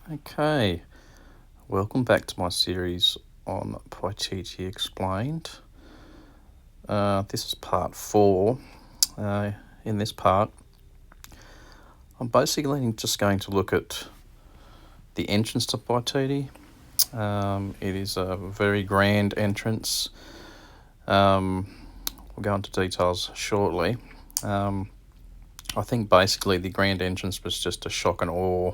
Okay, welcome back to my series on Paititi Explained. This is part 4. In this part, I'm basically just going to look at the entrance to Paititi. It is a very grand entrance. We'll go into details shortly. I think basically the grand entrance was just a shock and awe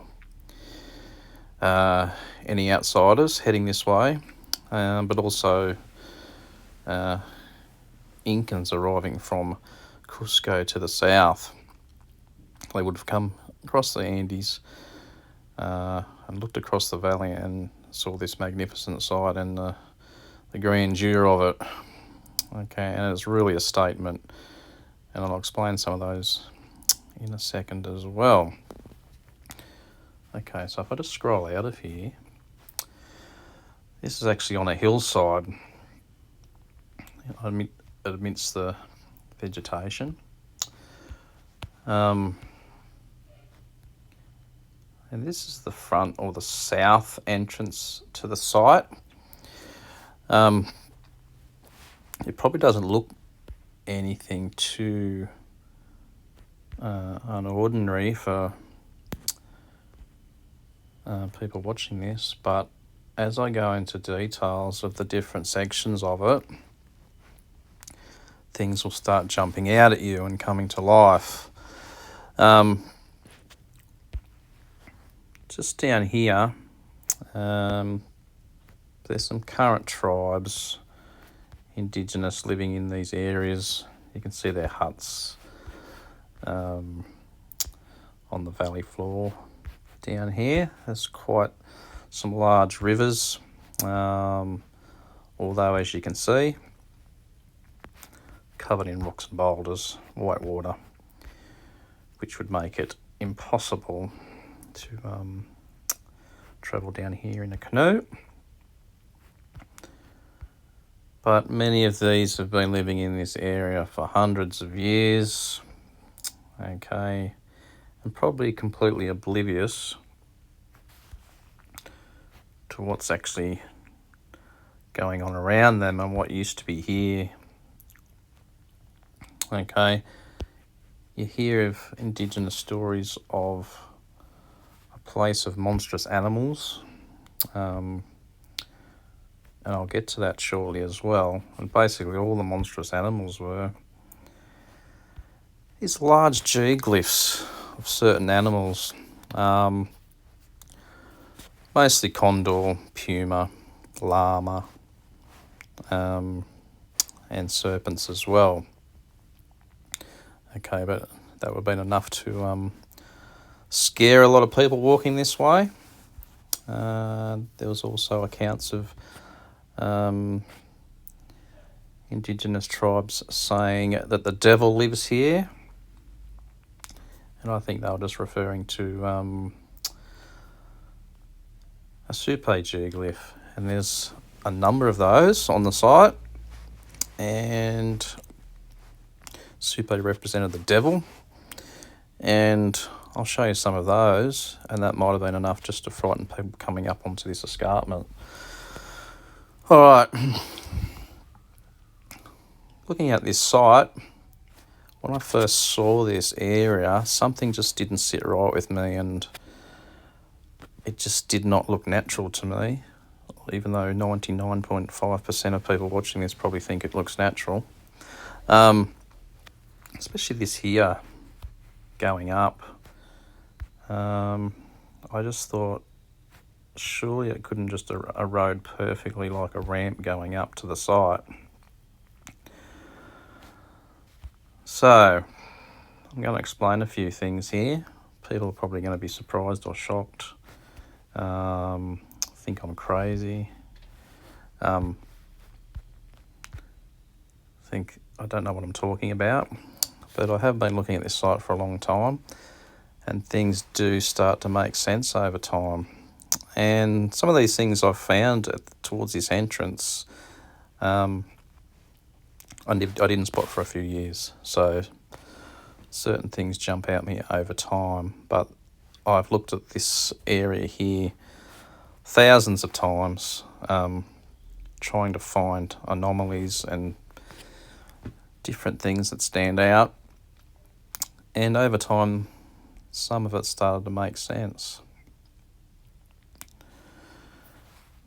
any outsiders heading this way, but also Incans arriving from Cusco to the south. They would have come across the Andes and looked across the valley and saw this magnificent sight and the grandeur of it. Okay, and it's really a statement, and I'll explain some of those in a second as well. Okay, so if I just scroll out of here, this is actually on a hillside amidst the vegetation. And this is the front or the south entrance to the site. It probably doesn't look anything too unordinary for people watching this, but as I go into details of the different sections of it, things will start jumping out at you and coming to life. Just down here, there's some current tribes, indigenous, living in these areas. You can see their huts on the valley floor. Down here, there's quite some large rivers, although as you can see, covered in rocks and boulders, white water, which would make it impossible to travel down here in a canoe. But many of these have been living in this area for hundreds of years, okay, and probably completely oblivious to what's actually going on around them and what used to be here. Okay, you hear of indigenous stories of a place of monstrous animals, and I'll get to that shortly as well. And basically all the monstrous animals were these large geoglyphs of certain animals, mostly condor, puma, llama, and serpents as well. Okay, but that would have been enough to scare a lot of people walking this way. There was also accounts of indigenous tribes saying that the devil lives here, and I think they were just referring to a Supe geoglyph, and there's a number of those on the site, and Supe represented the devil, and I'll show you some of those, and that might have been enough just to frighten people coming up onto this escarpment. All right, looking at this site, when I first saw this area, something just didn't sit right with me, and it just did not look natural to me, even though 99.5% of people watching this probably think it looks natural. Especially this here, going up. I just thought, surely it couldn't just erode perfectly like a ramp going up to the site. So, I'm going to explain a few things here. People are probably going to be surprised or shocked. Think I'm crazy. Think I don't know what I'm talking about. But I have been looking at this site for a long time, and things do start to make sense over time. And some of these things I've found towards this entrance, I didn't spot for a few years. So certain things jump out at me over time, but I've looked at this area here thousands of times, trying to find anomalies and different things that stand out. And over time, some of it started to make sense.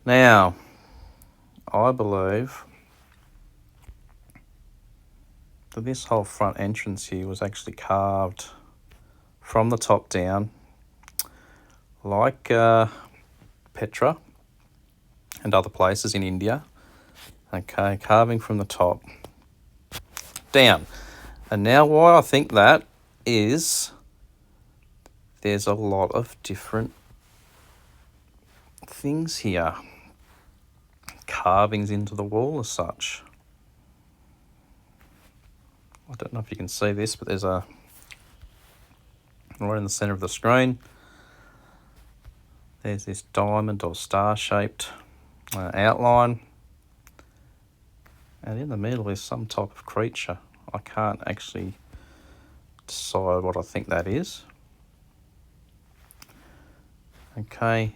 Now, I believe that this whole front entrance here was actually carved from the top down, like Petra and other places in India. Okay, carving from the top down. And now why I think that is there's a lot of different things here. Carvings into the wall as such. I don't know if you can see this, but there's a right in the centre of the screen. There's this diamond or star-shaped outline. And in the middle is some type of creature. I can't actually decide what I think that is. Okay.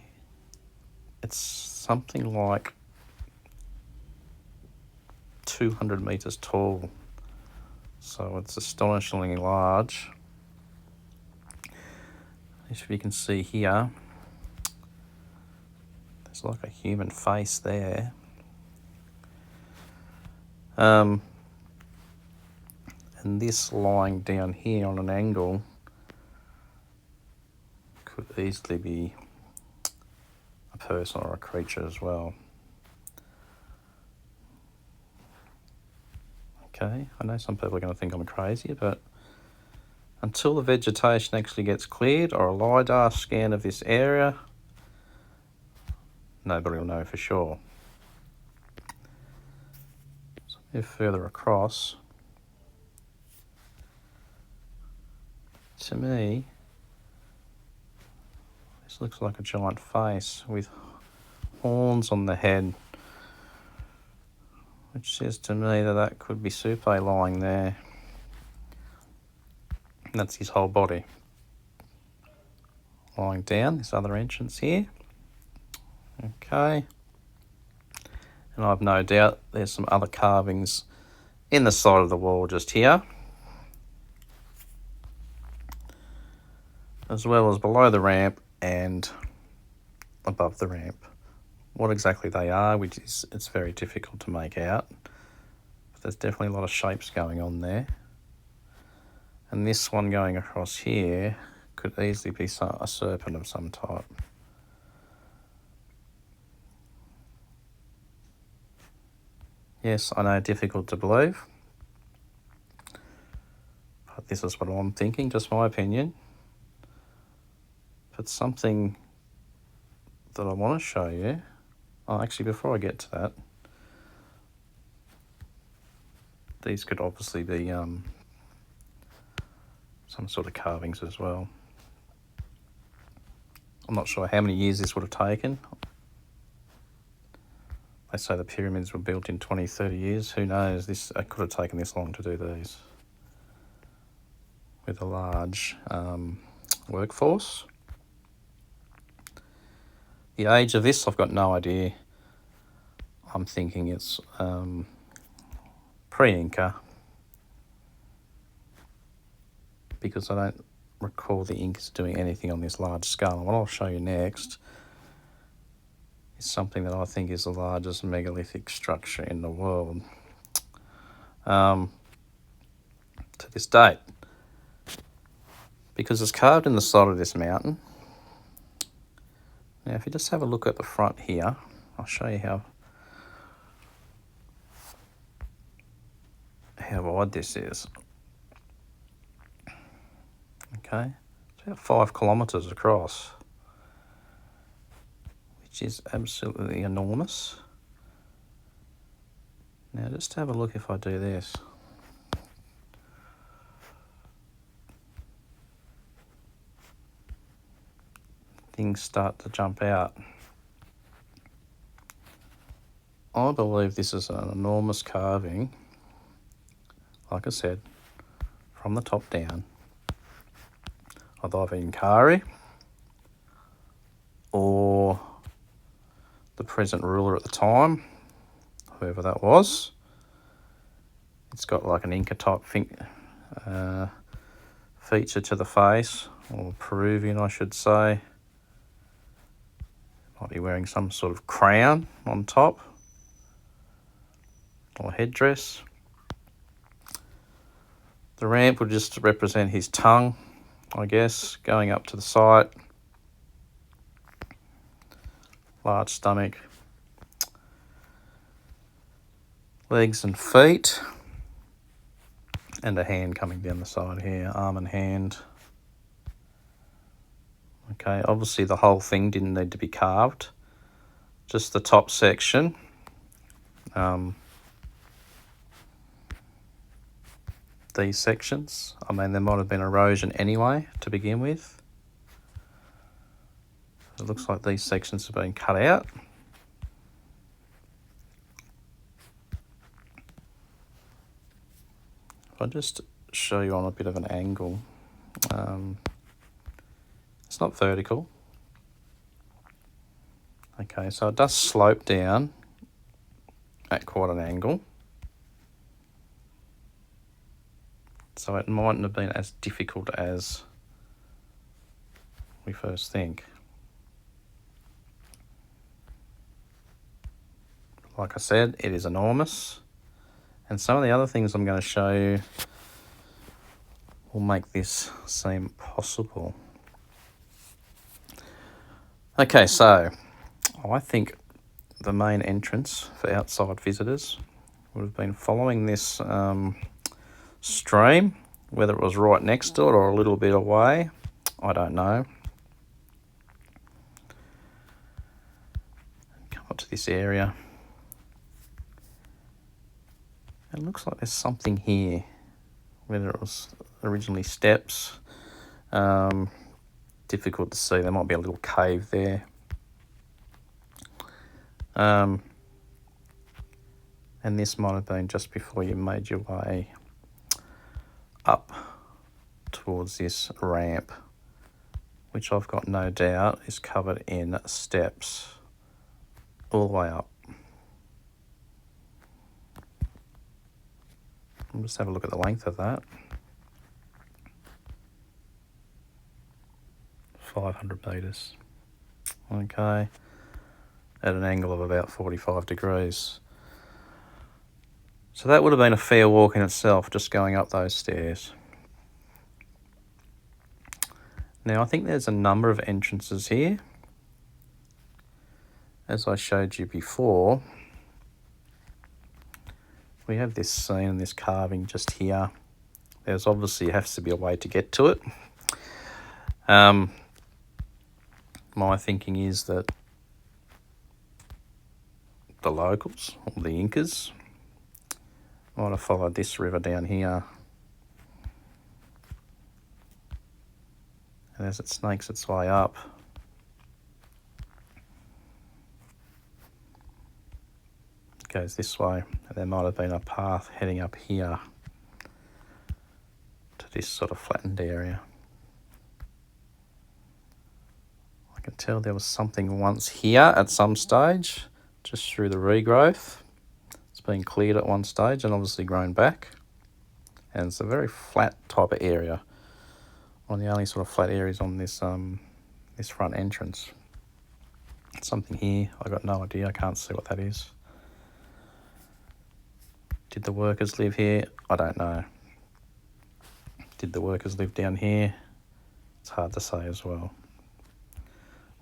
It's something like 200 metres tall. So it's astonishingly large. If you can see here, there's like a human face there. And this lying down here on an angle could easily be a person or a creature as well. Okay, I know some people are going to think I'm crazy, but until the vegetation actually gets cleared or a LiDAR scan of this area, nobody will know for sure. So move further across. To me, this looks like a giant face with horns on the head, which says to me that that could be Supe lying there. And that's his whole body. Lying down, this other entrance here. Okay. And I've no doubt there's some other carvings in the side of the wall just here, as well as below the ramp and above the ramp. What exactly they are, it's very difficult to make out. But there's definitely a lot of shapes going on there. And this one going across here could easily be a serpent of some type. Yes, I know, difficult to believe. But this is what I'm thinking, just my opinion. But something that I want to show you. Oh, actually, before I get to that, these could obviously be some sort of carvings as well. I'm not sure how many years this would have taken. They say the pyramids were built in 20, 30 years. Who knows? This could have taken this long to do these with a large workforce. The age of this, I've got no idea. I'm thinking it's pre-Inca, because I don't recall the Incas doing anything on this large scale. And what I'll show you next is something that I think is the largest megalithic structure in the world to this date, because it's carved in the side of this mountain. Now, if you just have a look at the front here, I'll show you how wide this is. Okay, it's about 5 kilometres across, which is absolutely enormous. Now, just have a look if I do this. Things start to jump out. I believe this is an enormous carving, like I said, from the top down, of either Imagery present ruler at the time, whoever that was. It's got like an Inca type feature to the face, or Peruvian I should say. Might be wearing some sort of crown on top, or headdress. The ramp would just represent his tongue, I guess, going up to the site. Large stomach. Legs and feet. And a hand coming down the side here, arm and hand. Okay, obviously the whole thing didn't need to be carved. Just the top section. These sections. I mean, there might have been erosion anyway to begin with. It looks like these sections have been cut out. If I just show you on a bit of an angle, it's not vertical. Okay, so it does slope down at quite an angle. So it mightn't have been as difficult as we first think. Like I said, it is enormous. And some of the other things I'm going to show you will make this seem possible. Okay, so I think the main entrance for outside visitors would have been following this stream, whether it was right next to it or a little bit away, I don't know. Come up to this area. It looks like there's something here, whether it was originally steps. Difficult to see, there might be a little cave there. And this might have been just before you made your way up towards this ramp, which I've got no doubt is covered in steps all the way up. We'll just have a look at the length of that. 500 metres. Okay. At an angle of about 45 degrees. So that would have been a fair walk in itself, just going up those stairs. Now I think there's a number of entrances here. As I showed you before, we have this scene and this carving just here. There's obviously has to be a way to get to it. My thinking is that the locals, or the Incas, might have followed this river down here. And as it snakes its way up, it goes this way. And there might have been a path heading up here to this sort of flattened area. I can tell there was something once here at some stage, just through the regrowth. It's been cleared at one stage and obviously grown back. And it's a very flat type of area. One of the only sort of flat areas on this this front entrance. Something here, I got no idea, I can't see what that is. Did the workers live here? I don't know. Did the workers live down here? It's hard to say as well.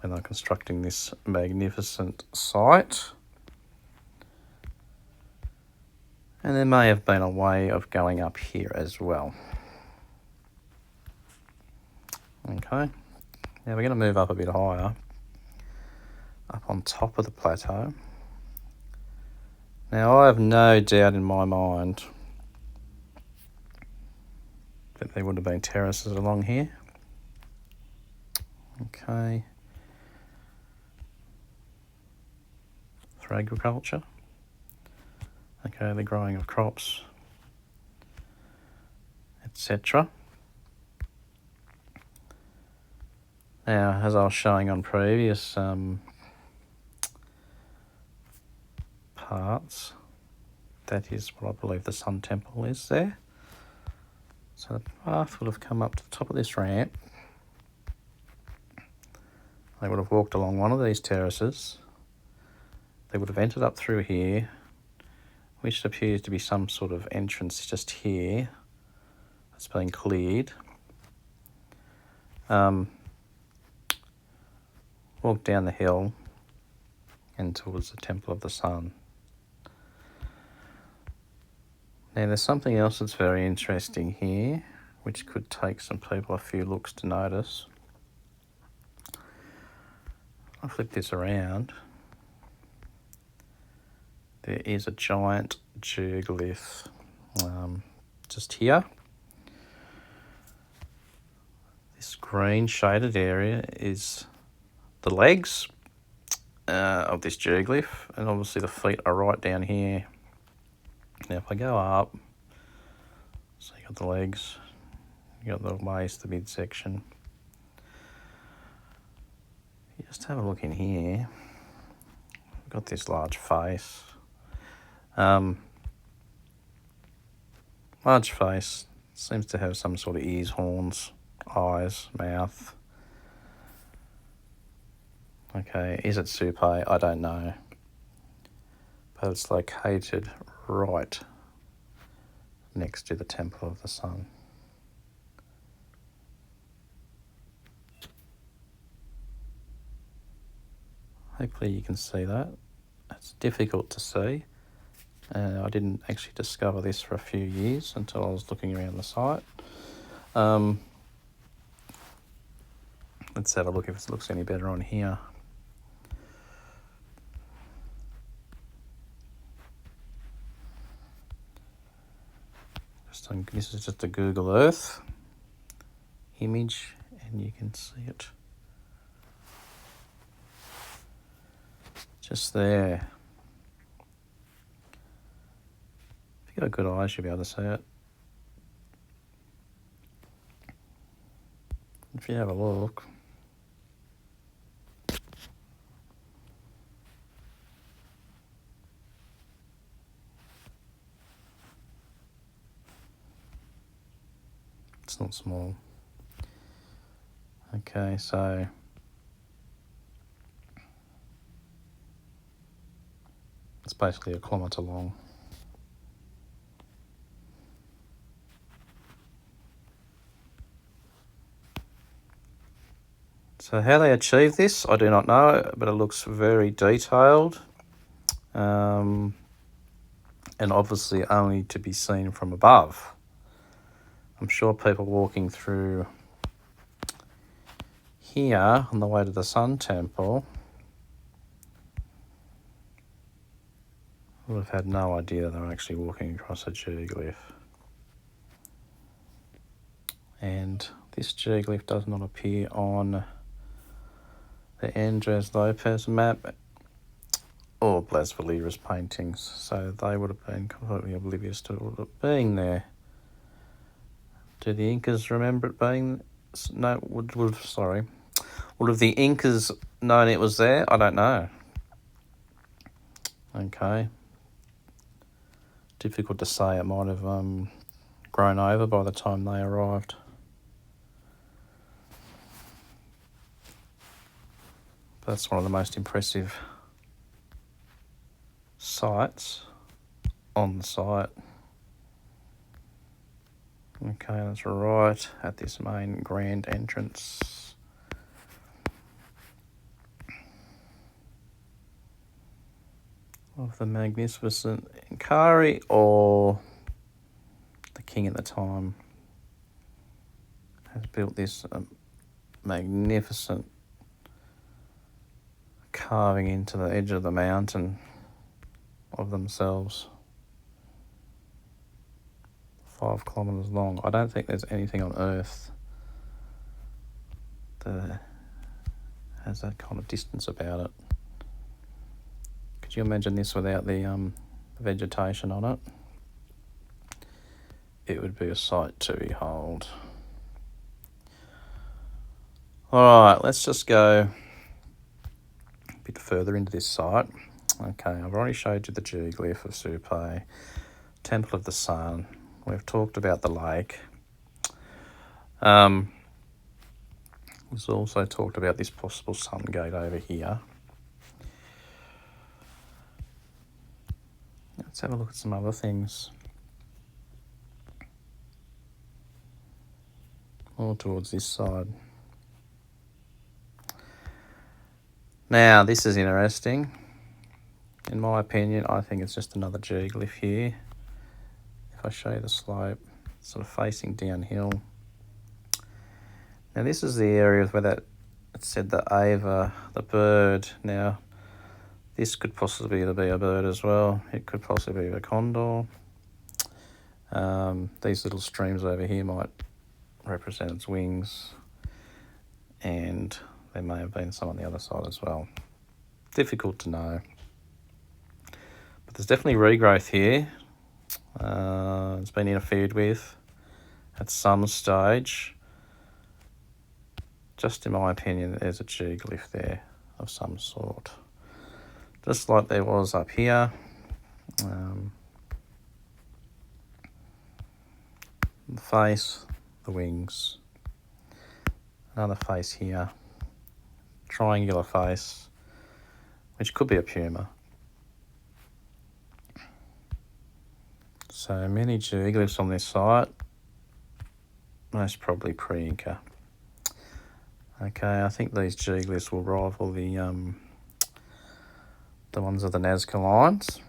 When they're constructing this magnificent site. And there may have been a way of going up here as well. Okay, now we're going to move up a bit higher, up on top of the plateau. Now I have no doubt in my mind that there would have been terraces along here. Okay. For agriculture. Okay, the growing of crops, etc. Now, as I was showing on previous parts. That is what I believe the Sun Temple is there. So the path would have come up to the top of this ramp. They would have walked along one of these terraces. They would have entered up through here, which appears to be some sort of entrance just here. It's been cleared. Walked down the hill and towards the Temple of the Sun. Now there's something else that's very interesting here, which could take some people a few looks to notice. I'll flip this around. There is a giant geoglyph just here. This green shaded area is the legs of this geoglyph, and obviously the feet are right down here. Now if I go up, so you got the legs, you got the waist, the midsection. You just have a look in here. We've got this large face. Large face, seems to have some sort of ears, horns, eyes, mouth. Okay, is it Supe? I don't know. But it's located right next to the Temple of the Sun. Hopefully you can see that. It's difficult to see. I didn't actually discover this for a few years until I was looking around the site. Let's have a look if it looks any better on here. This is just a Google Earth image, and you can see it just there. If you've got good eyes, you'll be able to see it. If you have a look, it's not small. Okay, so it's basically 1 kilometre long. So how they achieve this, I do not know, but it looks very detailed. And obviously only to be seen from above. I'm sure people walking through here on the way to the Sun Temple would have had no idea they were actually walking across a geoglyph. And this geoglyph does not appear on the Andres Lopez map or Blas Valera's paintings, so they would have been completely oblivious to it being there. Do the Incas remember it being? No, would have the Incas known it was there? I don't know. Okay. Difficult to say. It might have grown over by the time they arrived. That's one of the most impressive sites on the site. Okay, that's right at this main grand entrance. Of the magnificent Imagery, or the king at the time has built this magnificent carving into the edge of the mountain of themselves. 5 kilometres long. I don't think there's anything on Earth that has that kind of distance about it. Could you imagine this without the vegetation on it? It would be a sight to behold. Alright, let's just go a bit further into this site. Okay, I've already showed you the geoglyph of Supai, Temple of the Sun. We've talked about the lake. We've also talked about this possible sun gate over here. Let's have a look at some other things. More towards this side. Now, this is interesting. In my opinion, I think it's just another geoglyph here. If I show you the slope, sort of facing downhill. Now, this is the area where it said the ava, the bird. Now, this could possibly be a bird as well. It could possibly be a condor. These little streams over here might represent its wings, and there may have been some on the other side as well. Difficult to know. But there's definitely regrowth here. It's been interfered with at some stage. Just in my opinion, there's a geoglyph there of some sort. Just like there was up here. The face, the wings. Another face here. Triangular face, which could be a puma. So many geoglyphs on this site, most probably pre-Inca. Okay, I think these geoglyphs will rival the ones of the Nazca lines.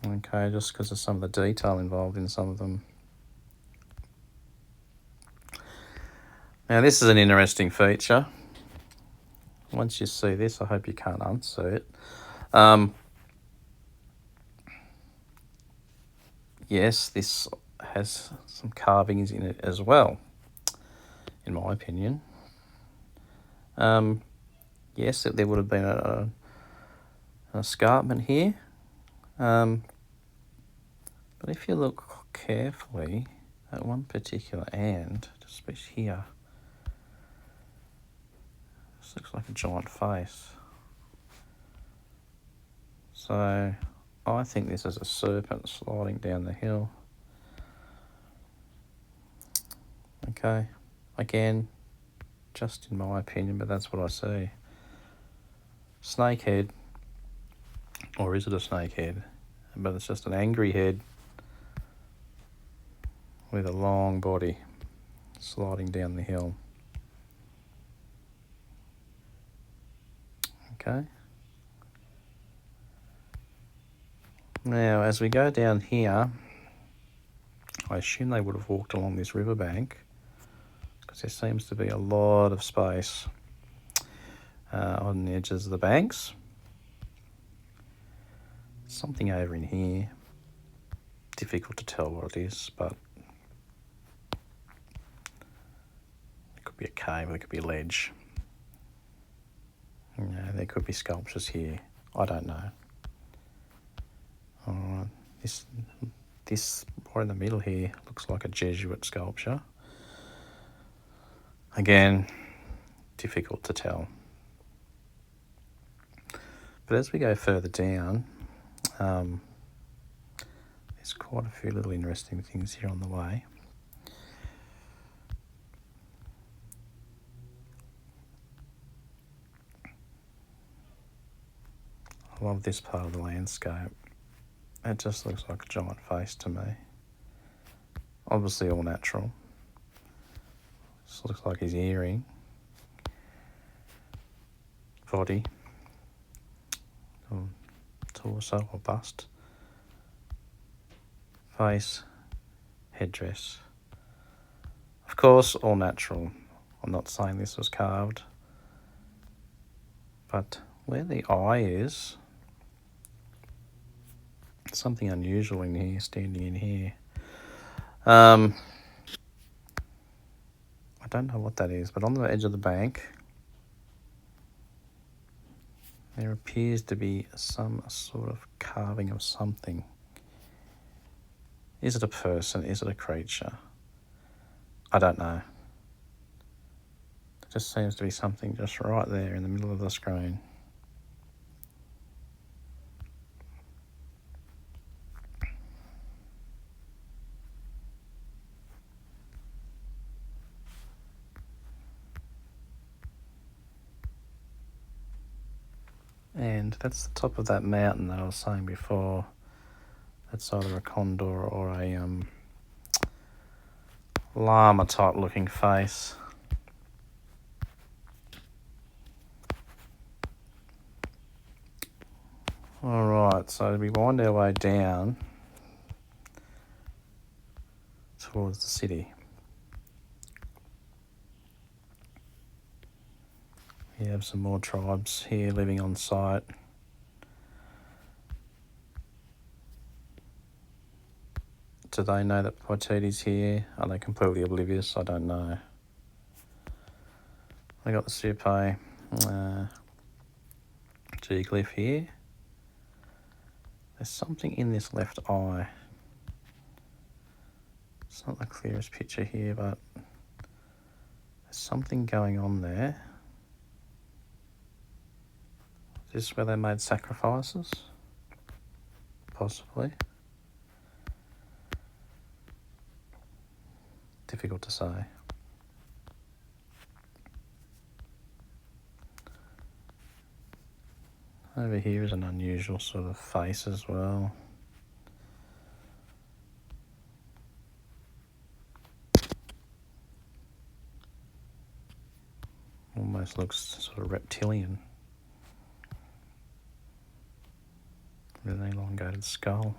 Okay, just because of some of the detail involved in some of them. Now this is an interesting feature. Once you see this, I hope you can't unsee it. Yes, this has some carvings in it as well, in my opinion. Yes, there would have been an escarpment here. But if you look carefully at one particular end, especially here, this looks like a giant face. So I think this is a serpent sliding down the hill. Okay, again, just in my opinion, but that's what I see. Snake head, or is it a snake head? But it's just an angry head with a long body sliding down the hill. Okay. Now, as we go down here, I assume they would have walked along this riverbank because there seems to be a lot of space on the edges of the banks. Something over in here. Difficult to tell what it is, but it could be a cave, it could be a ledge. You know, there could be sculptures here. I don't know. Alright, this right in the middle here looks like a Jesuit sculpture. Again, difficult to tell. But as we go further down, there's quite a few little interesting things here on the way. I love this part of the landscape. It just looks like a giant face to me. Obviously all natural. This looks like his earring. Body. Or torso or bust. Face. Headdress. Of course, all natural. I'm not saying this was carved. But where the eye is, something unusual in here, standing in here. I don't know what that is, but on the edge of the bank, there appears to be some sort of carving of something. Is it a person? Is it a creature? I don't know. There just seems to be something just right there in the middle of the screen. And that's the top of that mountain that I was saying before. That's either a condor or a llama type looking face. Alright, so we wind our way down towards the city. We have some more tribes here living on site. Do they know that Paititi's here? Are they completely oblivious? I don't know. I got the Supai geoglyph here. There's something in this left eye. It's not the clearest picture here, but there's something going on there. Is this where they made sacrifices? Possibly. Difficult to say. Over here is an unusual sort of face as well. Almost looks sort of reptilian. With an elongated skull.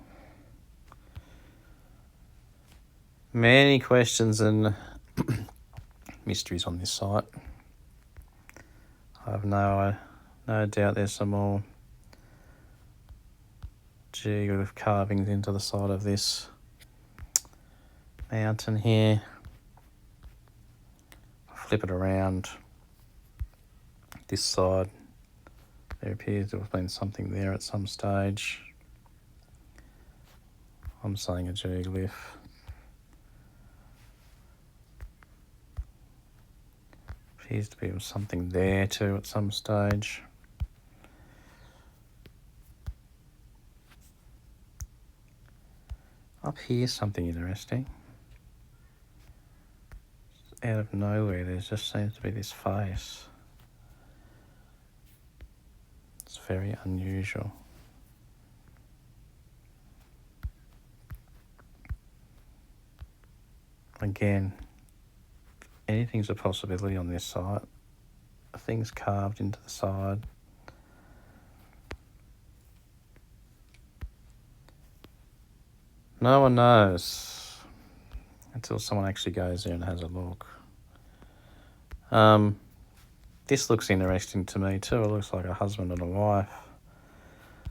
Many questions and mysteries on this site. I have no doubt there's some more geoglyph carvings into the side of this mountain here. Flip it around. This side, there appears to have been something there at some stage. I'm saying a geoglyph. Appears to be something there too at some stage. Up here, something interesting. Out of nowhere, there just seems to be this face. It's very unusual. Again, anything's a possibility on this site. Things carved into the side. No one knows until someone actually goes there and has a look. This looks interesting to me too. It looks like a husband and a wife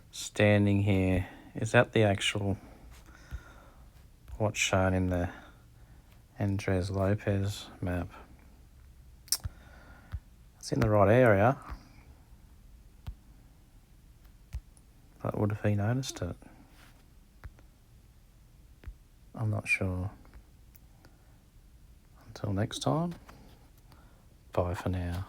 standing here. Is that the actual what's shown in the Andres Lopez map? It's in the right area, but would have he noticed it? I'm not sure. Until next time, bye for now.